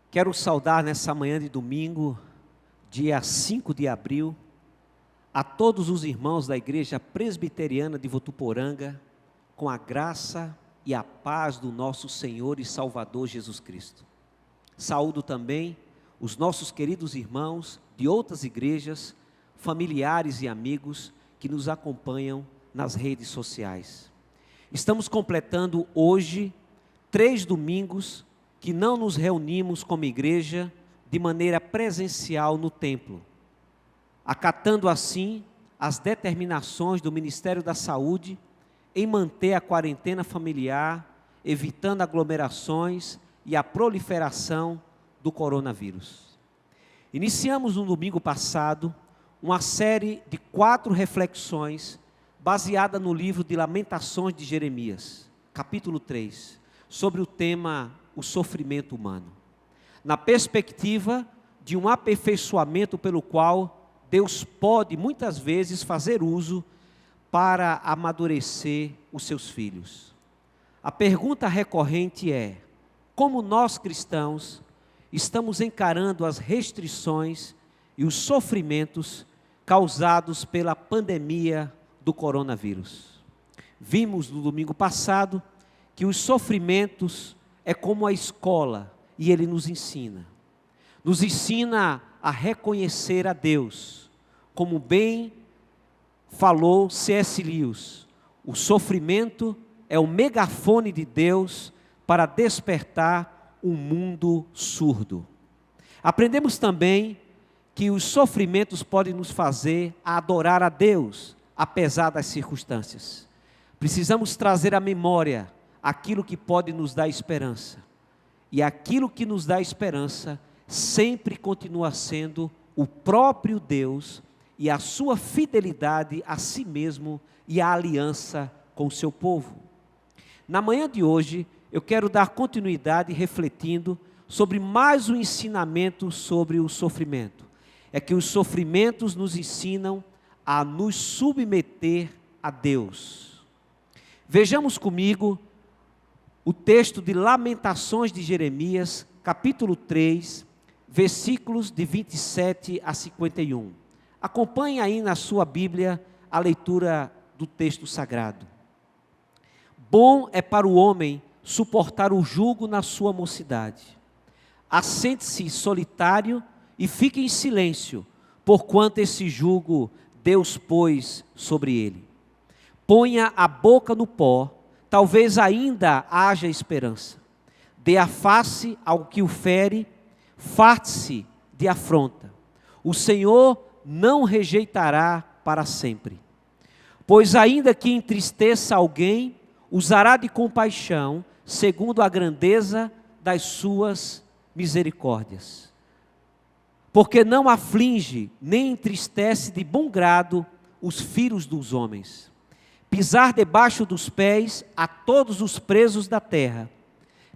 Quero saudar nessa manhã de domingo, dia 5 de abril, a todos os irmãos da Igreja Presbiteriana de Votuporanga, com a graça e a paz do nosso Senhor e Salvador Jesus Cristo. Saúdo também os nossos queridos irmãos de outras igrejas, familiares e amigos que nos acompanham nas redes sociais. Estamos completando hoje 3 domingos que não nos reunimos como igreja de maneira presencial no templo, acatando assim as determinações do Ministério da Saúde em manter a quarentena familiar, evitando aglomerações e a proliferação do coronavírus. Iniciamos no domingo passado uma série de 4 reflexões baseada no livro de Lamentações de Jeremias, capítulo 3, sobre o tema o sofrimento humano, na perspectiva de um aperfeiçoamento pelo qual Deus pode muitas vezes fazer uso para amadurecer os seus filhos. A pergunta recorrente é: como nós cristãos estamos encarando as restrições e os sofrimentos causados pela pandemia do coronavírus? Vimos no domingo passado que os sofrimentos é como a escola, e ele nos ensina a reconhecer a Deus, como bem falou C.S. Lewis. O sofrimento é o megafone de Deus para despertar um mundo surdo. Aprendemos também que os sofrimentos podem nos fazer adorar a Deus, apesar das circunstâncias. Precisamos trazer à memória aquilo que pode nos dar esperança. E aquilo que nos dá esperança sempre continua sendo o próprio Deus e a sua fidelidade a si mesmo e a aliança com o seu povo. Na manhã de hoje, eu quero dar continuidade refletindo sobre mais um ensinamento sobre o sofrimento. É que os sofrimentos nos ensinam a nos submeter a Deus. Vejamos comigo o texto de Lamentações de Jeremias, capítulo 3, versículos de 27 a 51. Acompanhe aí na sua Bíblia a leitura do texto sagrado. Bom é para o homem suportar o jugo na sua mocidade. Assente-se solitário e fique em silêncio, porquanto esse jugo Deus pôs sobre ele. Ponha a boca no pó, talvez ainda haja esperança. Dê a face ao que o fere, farte-se de afronta. O Senhor não rejeitará para sempre. Pois ainda que entristeça alguém, usará de compaixão, segundo a grandeza das suas misericórdias. Porque não aflige, nem entristece de bom grado os filhos dos homens. Pisar debaixo dos pés a todos os presos da terra,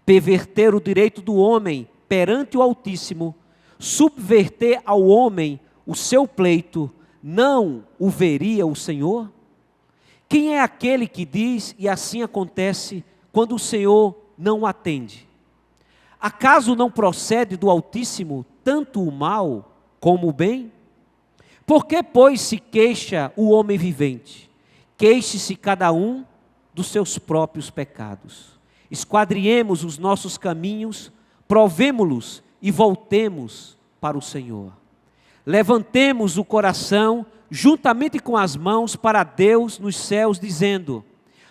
perverter o direito do homem perante o Altíssimo, subverter ao homem o seu pleito, não o veria o Senhor? Quem é aquele que diz e assim acontece quando o Senhor não o atende? Acaso não procede do Altíssimo tanto o mal como o bem? Por que, pois, se queixa o homem vivente? Queixe-se cada um dos seus próprios pecados. Esquadriemos os nossos caminhos, provemo-los e voltemos para o Senhor. Levantemos o coração juntamente com as mãos para Deus nos céus, dizendo: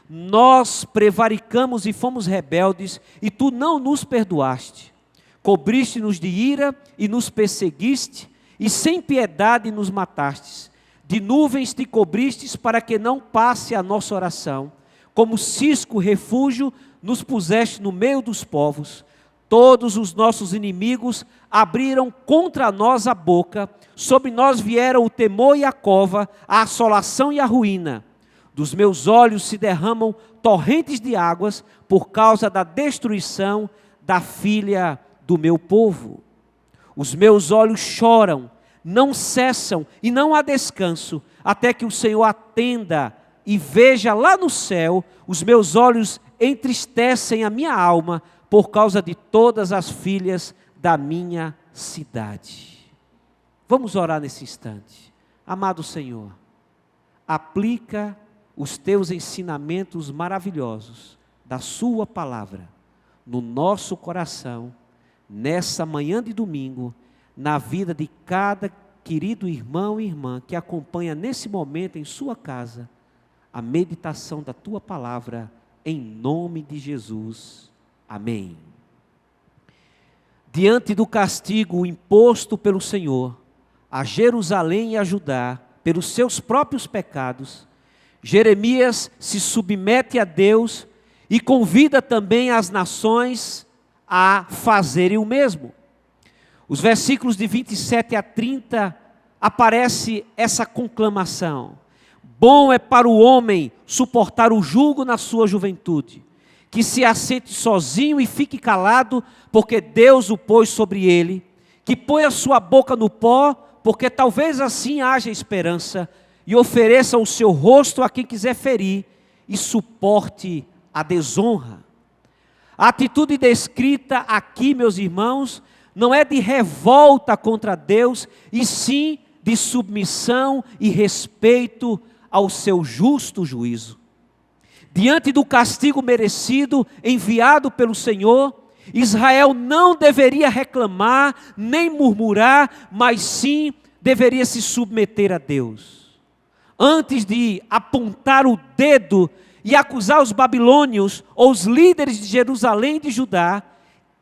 nós prevaricamos e fomos rebeldes, e tu não nos perdoaste. Cobriste-nos de ira e nos perseguiste, e sem piedade nos matastes. De nuvens te cobristes para que não passe a nossa oração. Como cisco refúgio nos puseste no meio dos povos. Todos os nossos inimigos abriram contra nós a boca. Sobre nós vieram o temor e a cova, a assolação e a ruína. Dos meus olhos se derramam torrentes de águas por causa da destruição da filha do meu povo. Os meus olhos choram, não cessam e não há descanso, até que o Senhor atenda e veja lá no céu. Os meus olhos entristecem a minha alma por causa de todas as filhas da minha cidade. Vamos orar nesse instante. Amado Senhor, aplica os teus ensinamentos maravilhosos da sua palavra no nosso coração, nessa manhã de domingo, na vida de cada querido irmão e irmã que acompanha nesse momento em sua casa a meditação da tua palavra, em nome de Jesus. Amém. Diante do castigo imposto pelo Senhor a Jerusalém e a Judá pelos seus próprios pecados, Jeremias se submete a Deus e convida também as nações a fazerem o mesmo. Os versículos de 27 a 30 aparece essa conclamação: bom é para o homem suportar o jugo na sua juventude, que se assente sozinho e fique calado, porque Deus o pôs sobre ele, que põe a sua boca no pó, porque talvez assim haja esperança, e ofereça o seu rosto a quem quiser ferir, e suporte a desonra. A atitude descrita aqui, meus irmãos, não é de revolta contra Deus, e sim de submissão e respeito ao seu justo juízo. Diante do castigo merecido enviado pelo Senhor, Israel não deveria reclamar nem murmurar, mas sim deveria se submeter a Deus. Antes de apontar o dedo e acusar os babilônios ou os líderes de Jerusalém e de Judá,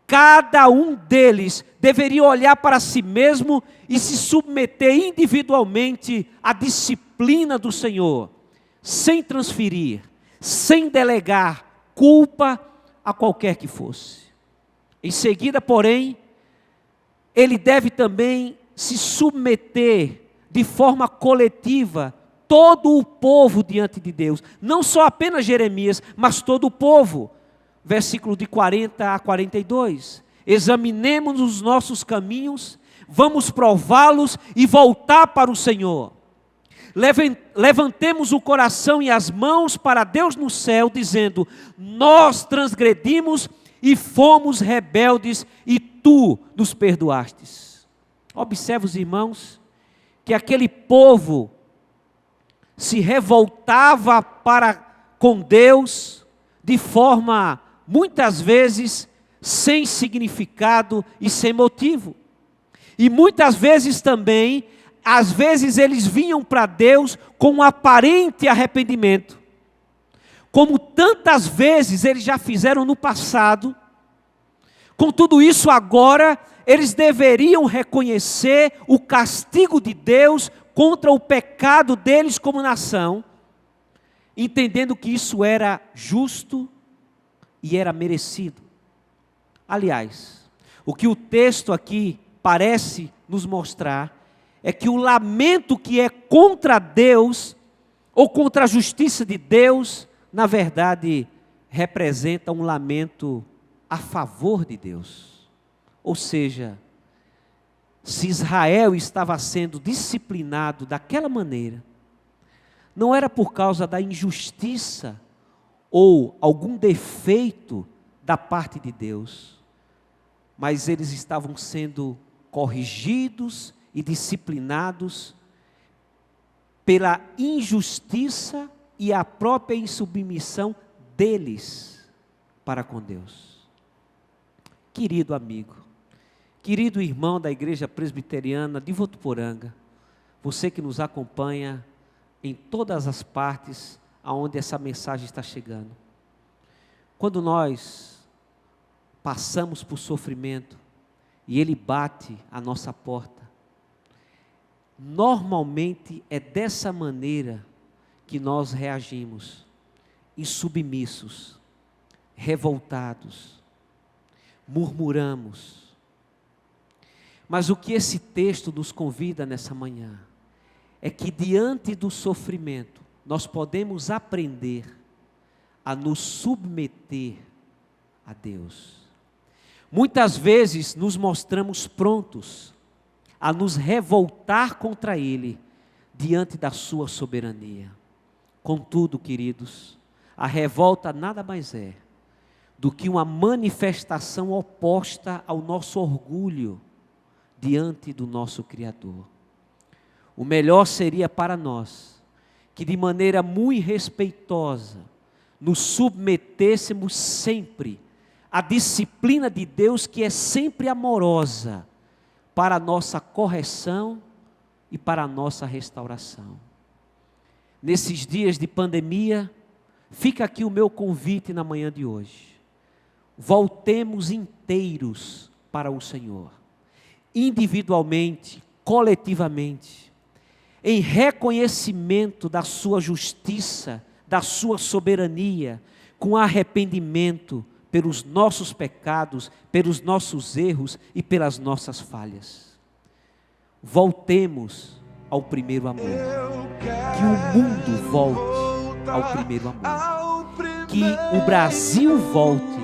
cada um deles deveria olhar para si mesmo e se submeter individualmente à disciplina do Senhor, sem transferir, sem delegar culpa a qualquer que fosse. Em seguida, porém, ele deve também se submeter de forma coletiva, todo o povo diante de Deus, não só apenas Jeremias, mas todo o povo. Versículo de 40 a 42, examinemos os nossos caminhos, vamos prová-los e voltar para o Senhor. Levantemos o coração e as mãos para Deus no céu, dizendo: nós transgredimos e fomos rebeldes, e tu nos perdoastes. Observe, os irmãos, que aquele povo se revoltava para com Deus de forma, muitas vezes, sem significado e sem motivo. E muitas vezes também, às vezes eles vinham para Deus com um aparente arrependimento. Como tantas vezes eles já fizeram no passado, com tudo isso agora, eles deveriam reconhecer o castigo de Deus contra o pecado deles como nação, entendendo que isso era justo e era merecido. Aliás, o que o texto aqui parece nos mostrar é que o lamento que é contra Deus, ou contra a justiça de Deus, na verdade, representa um lamento a favor de Deus. Ou seja, se Israel estava sendo disciplinado daquela maneira, não era por causa da injustiça ou algum defeito da parte de Deus, mas eles estavam sendo corrigidos e disciplinados pela injustiça e a própria insubmissão deles para com Deus. Querido amigo, querido irmão da Igreja Presbiteriana de Votuporanga, você que nos acompanha em todas as partes aonde essa mensagem está chegando. Quando nós passamos por sofrimento e ele bate à nossa porta, normalmente é dessa maneira que nós reagimos, insubmissos, revoltados, murmuramos. Mas o que esse texto nos convida nessa manhã é que diante do sofrimento nós podemos aprender a nos submeter a Deus. Muitas vezes nos mostramos prontos a nos revoltar contra Ele diante da sua soberania. Contudo, queridos, a revolta nada mais é do que uma manifestação oposta ao nosso orgulho diante do nosso Criador. O melhor seria para nós que de maneira muito respeitosa nos submetêssemos sempre à disciplina de Deus, que é sempre amorosa para a nossa correção e para a nossa restauração. Nesses dias de pandemia, fica aqui o meu convite na manhã de hoje. Voltemos inteiros para o Senhor, individualmente, coletivamente, em reconhecimento da sua justiça, da sua soberania, com arrependimento pelos nossos pecados, pelos nossos erros e pelas nossas falhas. Voltemos ao primeiro amor. Que o mundo volte ao primeiro amor. Que o Brasil volte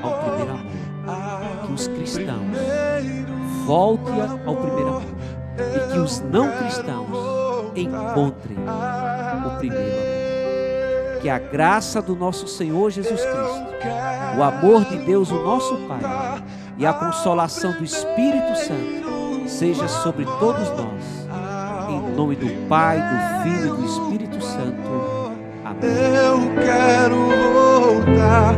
ao primeiro amor. Que os cristãos voltem ao primeiro amor. E que os não cristãos encontrem o primeiro amor. Que a graça do nosso Senhor Jesus Cristo, o amor de Deus, o nosso Pai, e a consolação do Espírito Santo seja sobre todos nós. Em nome do Pai, do Filho e do Espírito Santo. Amém. Eu quero voltar.